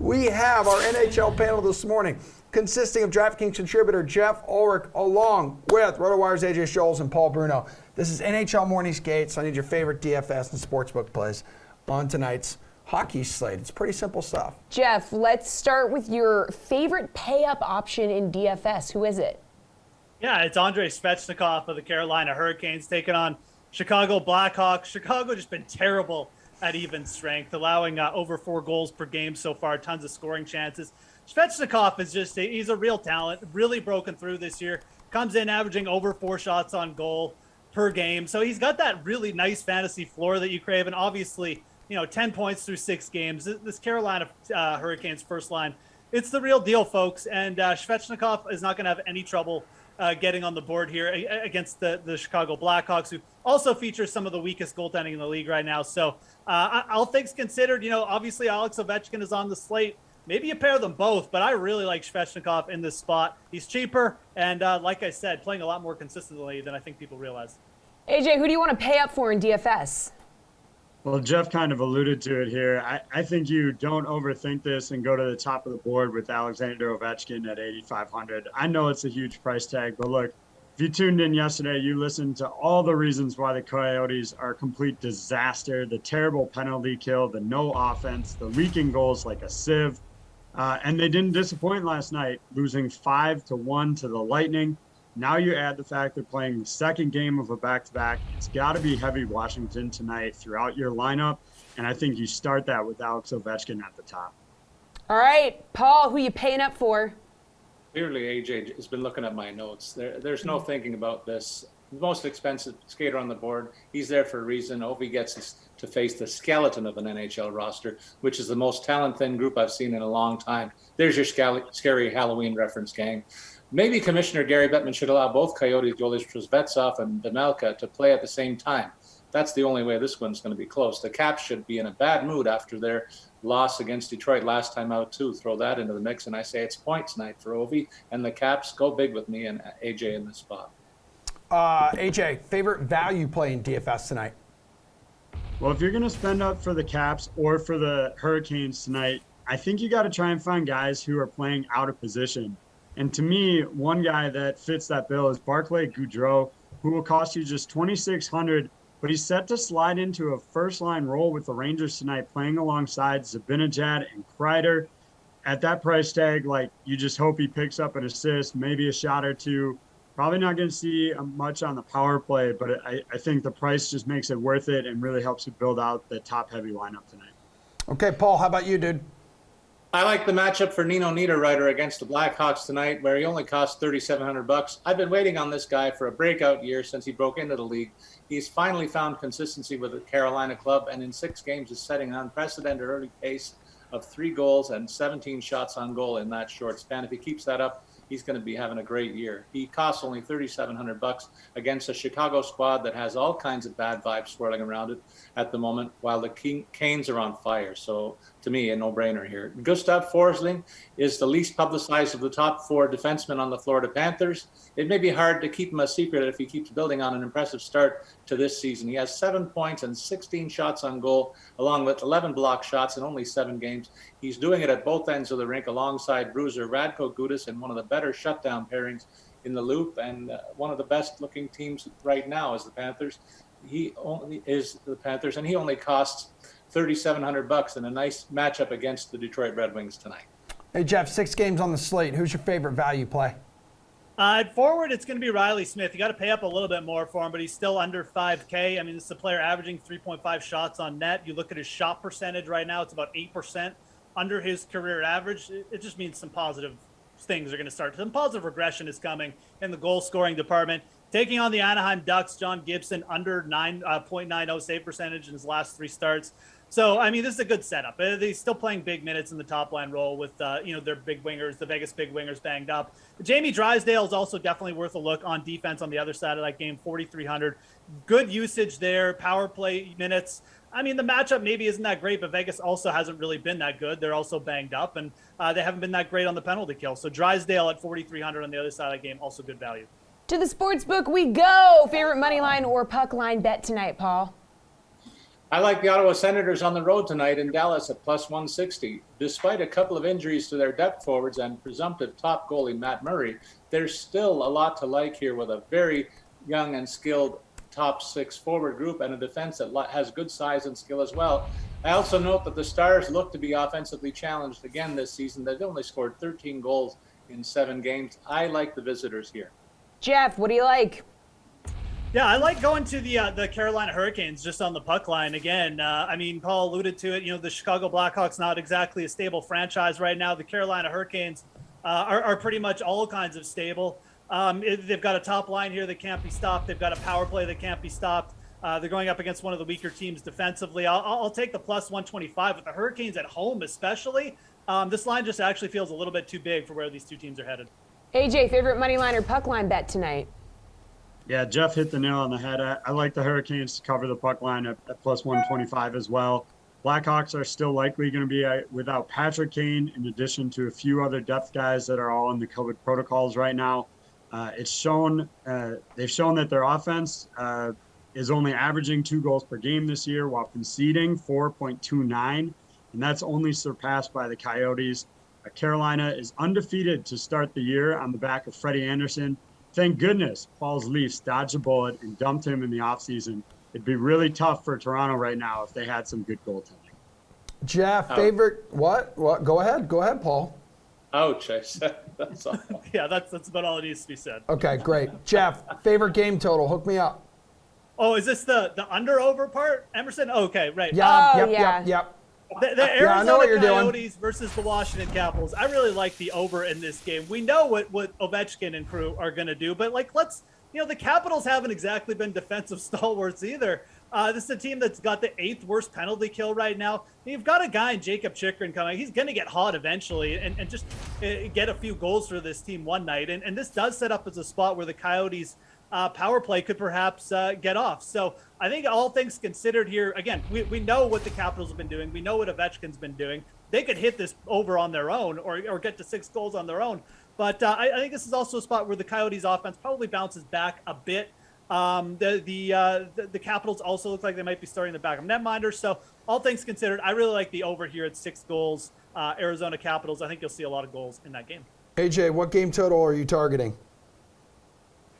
We have our NHL panel this morning consisting of DraftKings contributor Geoff Ulrich along with Rotowire's AJ Scholz and Paul Bruno. This is NHL Morning Skate, so I need your favorite DFS and Sportsbook plays on tonight's hockey slate. It's pretty simple stuff. Geoff, let's start with your favorite pay-up option in DFS. Who is it? Yeah, it's Andrei Svechnikov of the Carolina Hurricanes taking on Chicago Blackhawks. Chicago just been terrible at even strength, allowing over 4 goals per game so far, tons of scoring chances. Svechnikov is he's a real talent, really broken through this year, comes in averaging over 4 shots on goal per game. So he's got that really nice fantasy floor that you crave, and obviously, 10 points through 6 games. This Carolina Hurricanes first line, it's the real deal, folks, and Svechnikov is not going to have any trouble getting on the board here against the Chicago Blackhawks, who also features some of the weakest goaltending in the league right now. So all things considered, obviously Alex Ovechkin is on the slate. Maybe you pair them both, but I really like Svechnikov in this spot. He's cheaper, and like I said, playing a lot more consistently than I think people realize. AJ, who do you want to pay up for in DFS? Well, Geoff kind of alluded to it here. I think you don't overthink this and go to the top of the board with Alexander Ovechkin at 8,500. I know it's a huge price tag, but look, if you tuned in yesterday, you listened to all the reasons why the Coyotes are a complete disaster, the terrible penalty kill, the no offense, the leaking goals like a sieve. And they didn't disappoint last night, losing 5-1 to the Lightning. Now you add the fact they're playing the second game of a back-to-back. It's got to be heavy Washington tonight throughout your lineup, and I think you start that with Alex Ovechkin at the top. All right, Paul, who you paying up for? Clearly, AJ has been looking at my notes. There's no thinking about this. The most expensive skater on the board. He's there for a reason. Ovi gets to face the skeleton of an NHL roster, which is the most talent-thin group I've seen in a long time. There's your scary Halloween reference, gang. Maybe Commissioner Gary Bettman should allow both Coyotes goalies Trezvetsov and Vemelka to play at the same time. That's the only way this one's going to be close. The Caps should be in a bad mood after their loss against Detroit last time out, too. Throw that into the mix, and I say it's points night for Ovi. And the Caps, go big with me and AJ in this spot. AJ, favorite value play in DFS tonight? Well, if you're going to spend up for the Caps or for the Hurricanes tonight, I think you got to try and find guys who are playing out of position. And to me, one guy that fits that bill is Barclay Goodrow, who will cost you just $2,600, but he's set to slide into a first-line role with the Rangers tonight, playing alongside Zibanejad and Kreider. At that price tag, you just hope he picks up an assist, maybe a shot or two. Probably not going to see much on the power play, but I think the price just makes it worth it and really helps you build out the top-heavy lineup tonight. Okay, Paul, how about you, dude? I like the matchup for Nino Niederreiter against the Blackhawks tonight, where he only costs $3,700. I've been waiting on this guy for a breakout year since he broke into the league. He's finally found consistency with the Carolina club, and in 6 games is setting an unprecedented early pace of 3 goals and 17 shots on goal in that short span. If he keeps that up, he's going to be having a great year. He costs only $3,700 against a Chicago squad that has all kinds of bad vibes swirling around it at the moment, while the Canes are on fire. So, to me, a no-brainer here. Gustav Forsling is the least publicized of the top 4 defensemen on the Florida Panthers. It may be hard to keep him a secret if he keeps building on an impressive start to this season. He has 7 points and 16 shots on goal, along with 11 block shots in only 7 games. He's doing it at both ends of the rink alongside bruiser Radko Gudas in one of the better shutdown pairings in the loop, and one of the best-looking teams right now is the Panthers. And he only costs $3,700 in a nice matchup against the Detroit Red Wings tonight. Hey, Geoff, 6 games on the slate. Who's your favorite value play? At forward, it's going to be Reilly Smith. You got to pay up a little bit more for him, but he's still under 5K. I mean, this is a player averaging 3.5 shots on net. You look at his shot percentage right now; it's about 8% under his career average. It just means some positive things are going to start. Some positive regression is coming in the goal scoring department. Taking on the Anaheim Ducks, John Gibson under 9.90 save percentage in his last 3 starts. So, I mean, this is a good setup. They're still playing big minutes in the top line role with, their big wingers, the Vegas big wingers banged up. Jamie Drysdale is also definitely worth a look on defense on the other side of that game, 4,300. Good usage there, power play minutes. I mean, the matchup maybe isn't that great, but Vegas also hasn't really been that good. They're also banged up, and they haven't been that great on the penalty kill. So Drysdale at 4,300 on the other side of the game, also good value. To the sports book we go. Favorite money line or puck line bet tonight, Paul? I like the Ottawa Senators on the road tonight in Dallas at plus 160. Despite a couple of injuries to their depth forwards and presumptive top goalie Matt Murray, there's still a lot to like here with a very young and skilled top six forward group and a defense that has good size and skill as well. I also note that the Stars look to be offensively challenged again this season. They've only scored 13 goals in 7 games. I like the visitors here. Jeff, what do you like? Yeah, I like going to the Carolina Hurricanes just on the puck line again. I mean, Paul alluded to it. You know, the Chicago Blackhawks not exactly a stable franchise right now. The Carolina Hurricanes are pretty much all kinds of stable. They've got a top line here that can't be stopped. They've got a power play that can't be stopped. They're going up against one of the weaker teams defensively. I'll take the plus 125 with the Hurricanes at home, especially. This line just actually feels a little bit too big for where these two teams are headed. AJ, favorite money line or puck line bet tonight? Yeah, Jeff hit the nail on the head. I like the Hurricanes to cover the puck line at plus 125 as well. Blackhawks are still likely going to be without Patrick Kane, in addition to a few other depth guys that are all in the COVID protocols right now. They've shown that their offense is only averaging 2 goals per game this year while conceding 4.29, and that's only surpassed by the Coyotes. Carolina is undefeated to start the year on the back of Freddie Anderson. Thank goodness Paul's Leafs dodged a bullet and dumped him in the offseason. It'd be really tough for Toronto right now if they had some good goaltending. Jeff, favorite what? Go ahead, Paul. Ouch, I said that's all. Yeah, that's about all it needs to be said. Okay, great. Jeff, favorite game total? Hook me up. Oh, is this the under-over part, Emerson? Okay, right. Yeah, yeah. yep. The Arizona I know what you're Coyotes doing. versus the Washington Capitals. I really like the over in this game. We know what Ovechkin and crew are going to do, but the Capitals haven't exactly been defensive stalwarts either. This is a team that's got the 8th worst penalty kill right now. You've got a guy in Jacob Chychrun coming. He's going to get hot eventually and just get a few goals for this team one night. And this does set up as a spot where the Coyotes power play could perhaps get off. So I think all things considered here, again, we know what the Capitals have been doing. We know what Ovechkin's been doing. They could hit this over on their own or get to 6 goals on their own. But I think this is also a spot where the Coyotes offense probably bounces back a bit. The Capitals also look like they might be starting the back of netminders. So all things considered, I really like the over here at 6 goals. Arizona Capitals, I think you'll see a lot of goals in that game. AJ, what game total are you targeting?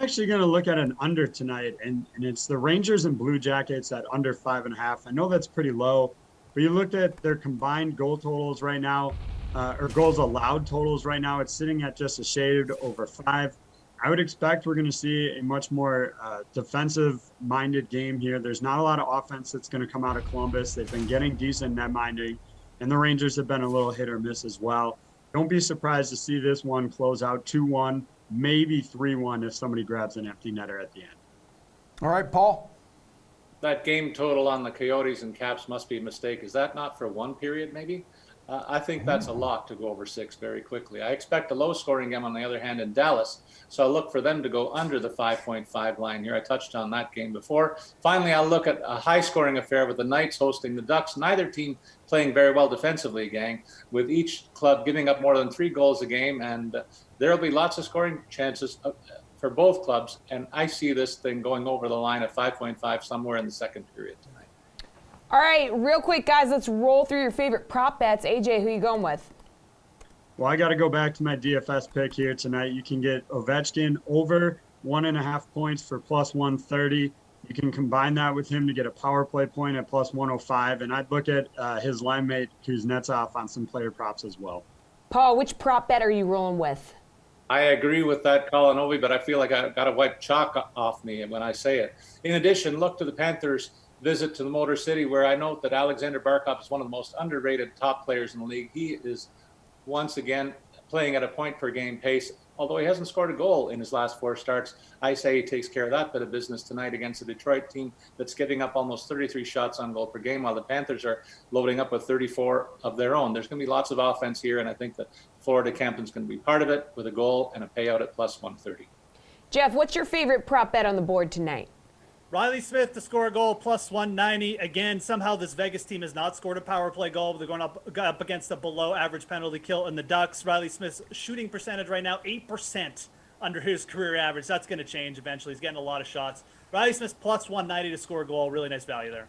Actually going to look at an under tonight, and it's the Rangers and Blue Jackets at under 5.5. I know that's pretty low, but you looked at their combined goal totals right now, or goals allowed totals right now. It's sitting at just a shade over 5. I would expect we're going to see a much more defensive-minded game here. There's not a lot of offense that's going to come out of Columbus. They've been getting decent net minding, and the Rangers have been a little hit or miss as well. Don't be surprised to see this one close out 2-1. Maybe 3-1 if somebody grabs an empty netter at the end. All right, Paul. That game total on the Coyotes and Caps must be a mistake. Is that not for one period, maybe? I think that's a lot to go over 6 very quickly. I expect a low-scoring game, on the other hand, in Dallas, so I'll look for them to go under the 5.5 line here. I touched on that game before. Finally, I'll look at a high-scoring affair with the Knights hosting the Ducks. Neither team playing very well defensively, gang, with each club giving up more than 3 goals a game, and there will be lots of scoring chances for both clubs, and I see this thing going over the line at 5.5 somewhere in the second period tonight. All right, real quick, guys, let's roll through your favorite prop bets. AJ, who you going with? Well, I got to go back to my DFS pick here tonight. You can get Ovechkin over 1.5 points for plus 130. You can combine that with him to get a power play point at plus 105. And I'd look at his line mate Kuznetsov on some player props as well. Paul, which prop bet are you rolling with? I agree with that, Colin Ovi, but I feel like I've got to wipe chalk off me when I say it. In addition, look to the Panthers' visit to the Motor City, where I note that Alexander Barkov is one of the most underrated top players in the league. He is once again playing at a point-per-game pace. Although he hasn't scored a goal in his last 4 starts, I say he takes care of that bit of business tonight against a Detroit team that's giving up almost 33 shots on goal per game, while the Panthers are loading up with 34 of their own. There's going to be lots of offense here, and I think that Florida Campton's going to be part of it with a goal and a payout at plus 130. Jeff, what's your favorite prop bet on the board tonight? Reilly Smith to score a goal, plus 190. Again, somehow this Vegas team has not scored a power play goal. They're going up against a below-average penalty kill in the Ducks. Reilly Smith's shooting percentage right now, 8% under his career average. That's going to change eventually. He's getting a lot of shots. Reilly Smith plus 190 to score a goal. Really nice value there.